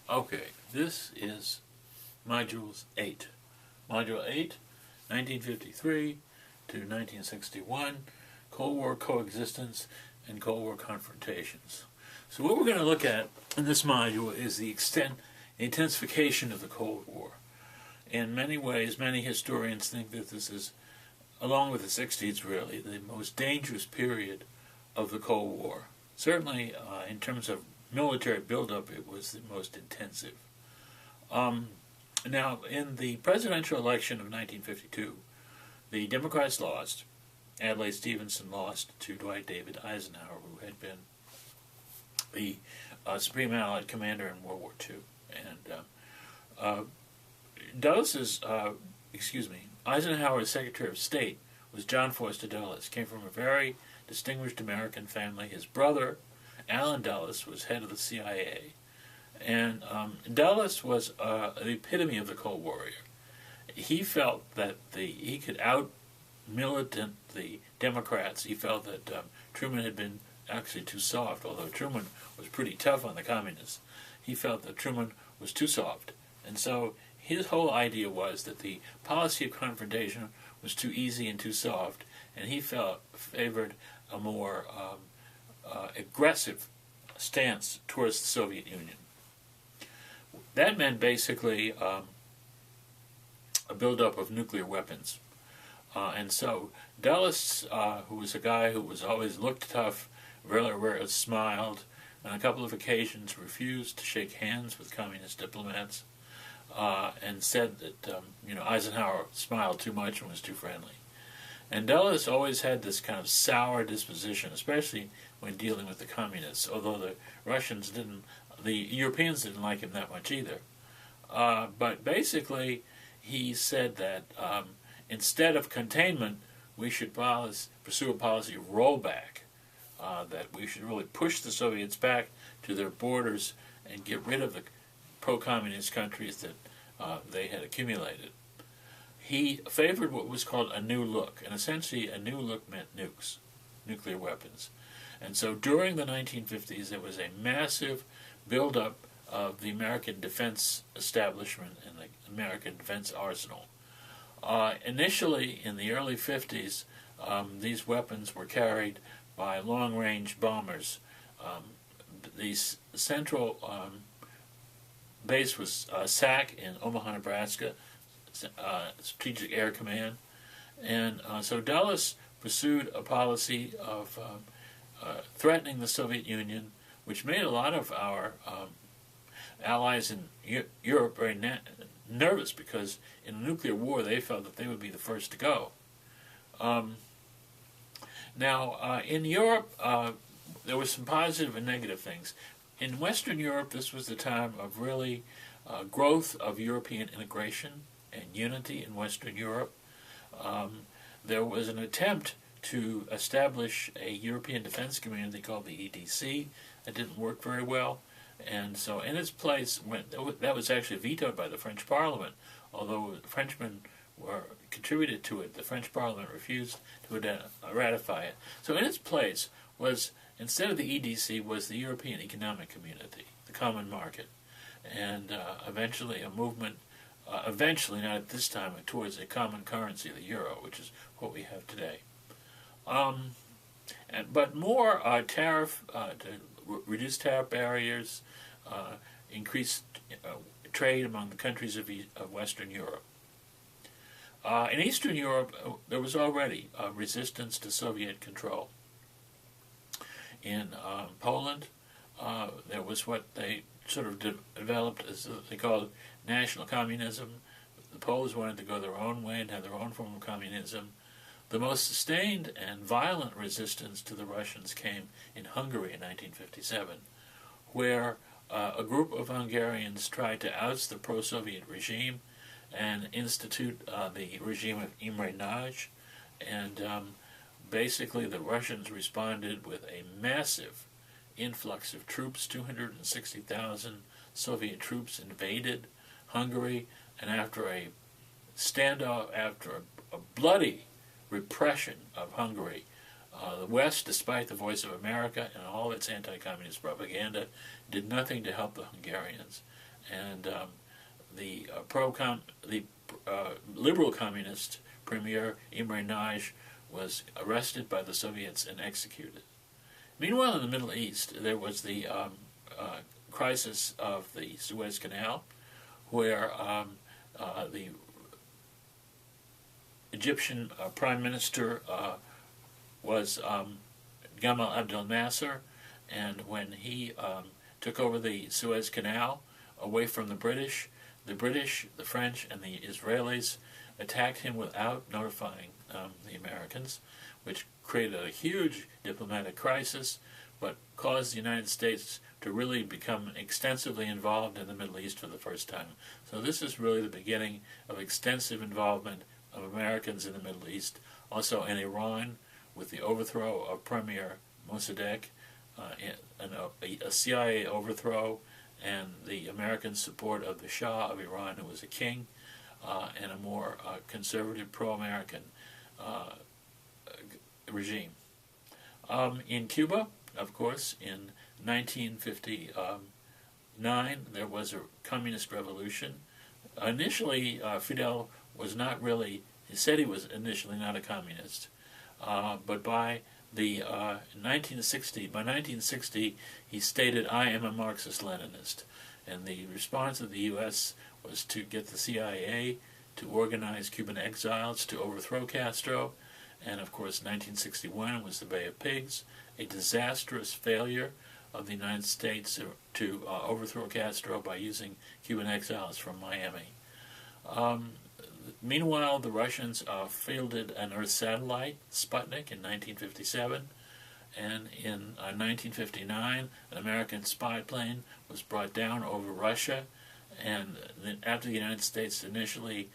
Okay, this is Module 8. Module 8, 1953 to 1961, Cold War coexistence and Cold War confrontations. So what we're going to look at in this module is the intensification of the Cold War. In many ways, many historians think that this is, along with the 60s really, the most dangerous period of the Cold War. Certainly, in terms of military buildup, it was the most intensive. Now, in the presidential election of 1952, the Democrats lost. Adlai Stevenson lost to Dwight David Eisenhower, who had been the Supreme Allied Commander in World War II. And Eisenhower's Secretary of State was John Foster Dulles. Came from a very distinguished American family. His brother, Allen Dulles, was head of the CIA. And Dulles was the epitome of the Cold Warrior. He felt that he could out-militant the Democrats. He felt that Truman had been actually too soft, although Truman was pretty tough on the communists. He felt that Truman was too soft. And so his whole idea was that the policy of confrontation was too easy and too soft, and he favored a more aggressive stance towards the Soviet Union. That meant basically a buildup of nuclear weapons. And so Dulles, who was a guy who was always looked tough, rarely smiled, on a couple of occasions refused to shake hands with communist diplomats, and said that Eisenhower smiled too much and was too friendly. And Dulles always had this kind of sour disposition, especially when dealing with the communists, although the Europeans didn't like him that much either. But basically, he said that instead of containment, we should pursue a policy of rollback, that we should really push the Soviets back to their borders and get rid of the pro-communist countries that they had accumulated. He favored what was called a new look, and essentially a new look meant nukes, nuclear weapons. And so during the 1950s, there was a massive buildup of the American defense establishment and the American defense arsenal. Initially, in the early 50s, these weapons were carried by long-range bombers. The central base was SAC in Omaha, Nebraska, Strategic Air Command. And so Dulles pursued a policy of threatening the Soviet Union, which made a lot of our allies in Europe very nervous, because in a nuclear war they felt that they would be the first to go. Now, in Europe, there were some positive and negative things. In Western Europe, this was the time of really growth of European integration and unity in Western Europe. There was an attempt to establish a European defense community called the EDC. It didn't work very well, and so in its place, that was actually vetoed by the French Parliament, although the Frenchmen contributed to it. The French Parliament refused to ratify it. So in its place was, instead of the EDC, was the European Economic Community, the Common Market, and eventually a movement, eventually, not at this time, towards a common currency, the euro, which is what we have today. But more tariff, to reduce tariff barriers, increase trade among the countries of Western Europe. In Eastern Europe, there was already resistance to Soviet control. In Poland, there was what they sort of developed as they called national communism. The Poles wanted to go their own way and have their own form of communism. The most sustained and violent resistance to the Russians came in Hungary in 1957, where a group of Hungarians tried to oust the pro-Soviet regime and institute the regime of Imre Nagy, and basically the Russians responded with a massive influx of troops. 260,000 Soviet troops invaded Hungary, and after a standoff, after a bloody repression of Hungary, the West, despite the Voice of America and all its anti-communist propaganda, did nothing to help the Hungarians. and the liberal communist premier Imre Nagy was arrested by the Soviets and executed. Meanwhile, in the Middle East, there was the crisis of the Suez Canal, where the Egyptian Prime Minister was Gamal Abdel Nasser, and when he took over the Suez Canal away from the British, the French, and the Israelis attacked him without notifying the Americans, which created a huge diplomatic crisis, but caused the United States to really become extensively involved in the Middle East for the first time. So this is really the beginning of extensive involvement of Americans in the Middle East. Also in Iran, with the overthrow of Premier Mossadegh, a CIA overthrow, and the American support of the Shah of Iran, who was a king, and a more conservative, pro-American regime. In Cuba, of course, in 1959, there was a communist revolution. Initially, Fidel was not really, he said he was initially not a communist, but by 1960, he stated, "I am a Marxist-Leninist." And the response of the U.S. was to get the CIA to organize Cuban exiles to overthrow Castro. And of course, 1961 was the Bay of Pigs, a disastrous failure of the United States to overthrow Castro by using Cuban exiles from Miami. Meanwhile, the Russians fielded an Earth satellite, Sputnik, in 1957, and in 1959, an American spy plane was brought down over Russia, and after the United States initially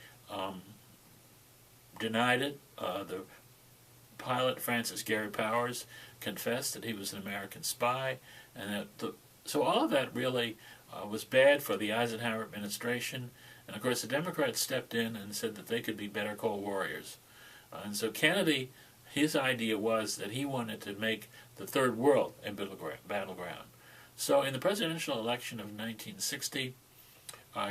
denied it, the pilot, Francis Gary Powers, confessed that he was an American spy, and so all of that really was bad for the Eisenhower administration. And of course, the Democrats stepped in and said that they could be better Cold Warriors. And so Kennedy, his idea was that he wanted to make the Third World a battleground. So in the presidential election of 1960,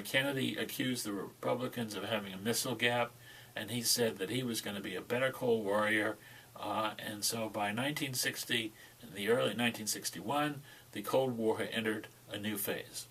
Kennedy accused the Republicans of having a missile gap, and he said that he was going to be a better Cold Warrior. And so by 1960, in the early 1961, the Cold War had entered a new phase.